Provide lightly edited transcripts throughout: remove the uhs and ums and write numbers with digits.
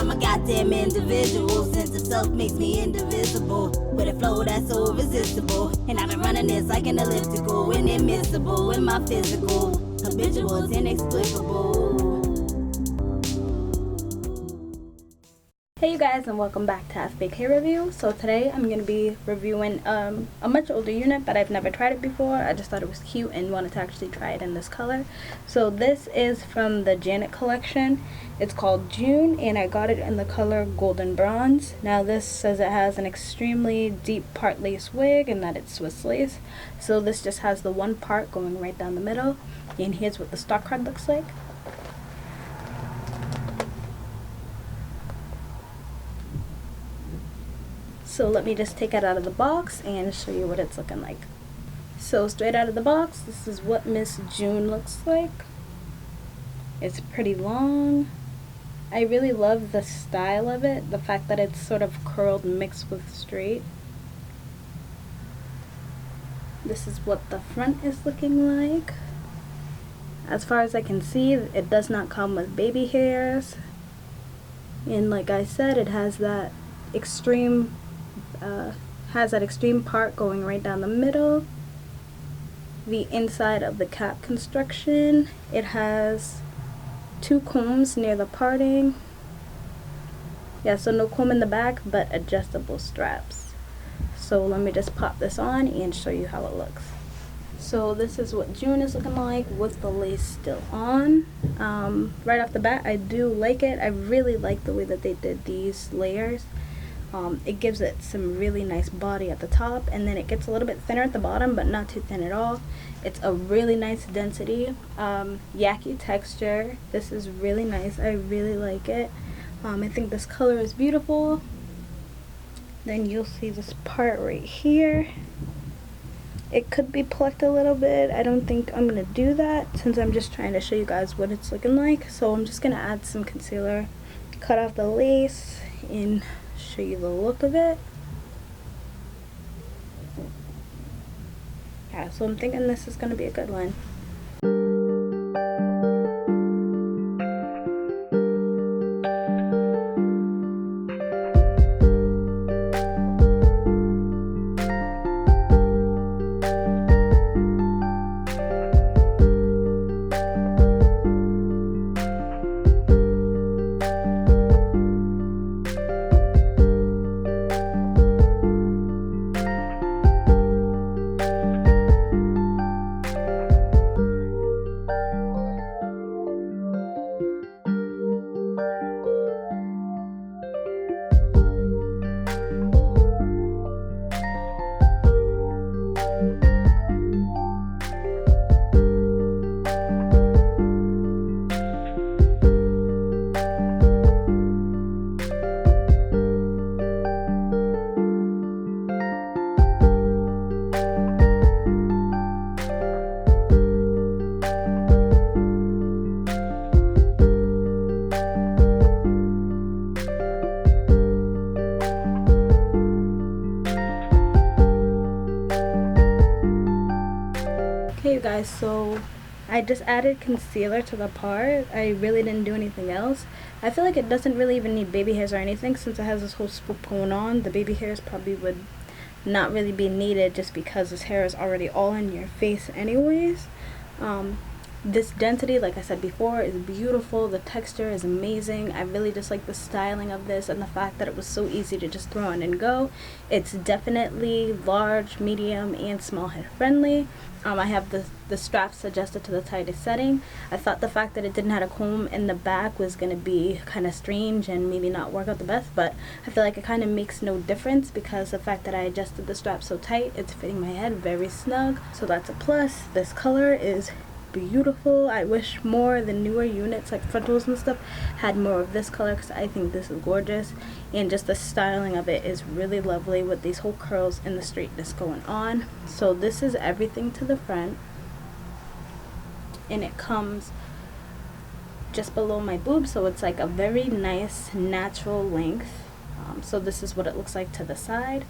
I'm a goddamn individual. Sense of self makes me indivisible. With a flow that's so irresistible. And I've been running this like an elliptical. Inadmissible in my physical. Habitual is inexplicable. Hey you guys, and welcome back to FBK Review. So today I'm going to be reviewing a much older unit, but I've never tried it before. I just thought it was cute and wanted to actually try it in this color. So this is from the Janet collection. It's called June, and I got it in the color Golden Bronze. Now this says it has an extremely deep part lace wig and that it's Swiss lace. So this just has the one part going right down the middle, and here's what the stock card looks like. So let me just take it out of the box and show you what it's looking like. So straight out of the box, this is what Miss June looks like. It's pretty long. I really love the style of it, the fact that it's sort of curled mixed with straight. This is what the front is looking like. As far as I can see, it does not come with baby hairs. And like I said, it has that extreme part going right down the middle. The inside of the cap construction, it has 2 combs near the parting. Yeah, so no comb in the back, but adjustable straps. So let me just pop this on and show you how it looks. So this is what June is looking like with the lace still on. Right off the bat, I do like it. I really like the way that they did these layers. It gives it some really nice body at the top, and then it gets a little bit thinner at the bottom, but not too thin at all. It's a really nice density. Yaki Texture. This is really nice. I really like it. I think this color is beautiful. Then you'll see this part right here. It could be plucked a little bit. I don't think I'm going to do that since I'm just trying to show you guys what it's looking like. So I'm just going to add some concealer, cut off the lace, and show you the look of it. Yeah, so I'm thinking this is going to be a good one. Okay you guys, so I just added concealer to the part. I really didn't do anything else. I feel like it doesn't really even need baby hairs or anything since it has this whole swoop going on. The baby hairs probably would not really be needed just because this hair is already all in your face anyways. This density, like I said before, is beautiful. The texture is amazing. I really just like the styling of this and the fact that it was so easy to just throw on and go. It's definitely large, medium, and small head friendly. I have the straps adjusted to the tightest setting. I thought the fact that it didn't have a comb in the back was going to be kind of strange and maybe not work out the best, but I feel like it kind of makes no difference because the fact that I adjusted the strap so tight, it's fitting my head very snug. So that's a plus. This color is beautiful. I wish more of the newer units like frontals and stuff had more of this color because I think this is gorgeous, and just the styling of it is really lovely with these whole curls and the straightness going on. So this is everything to the front, and it comes just below my boob, so it's like a very nice natural length. So this is what it looks like to the side.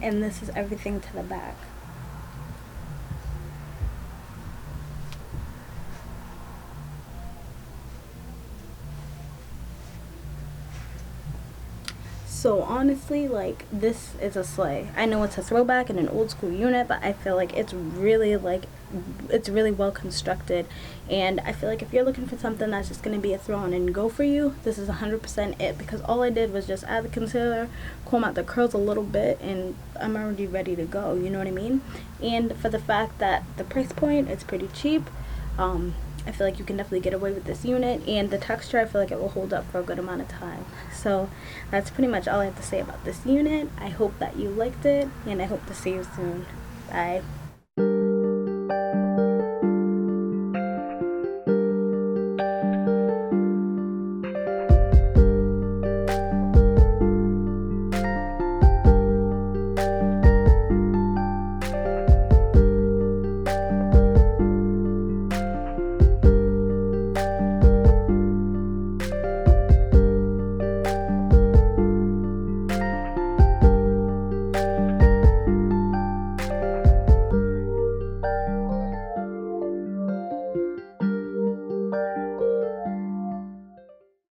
And this is everything to the back. So honestly, like, this is a slay. I know it's a throwback and an old school unit, but I feel like it's really well constructed, and I feel like if you're looking for something that's just going to be a throw on and go for you, this is 100% it, because all I did was just add the concealer, comb out the curls a little bit, and I'm already ready to go, you know what I mean? And for the fact that the price point, it's pretty cheap, I feel like you can definitely get away with this unit, and the texture, I feel like it will hold up for a good amount of time. So that's pretty much all I have to say about this unit. I hope that you liked it, and I hope to see you soon. Bye.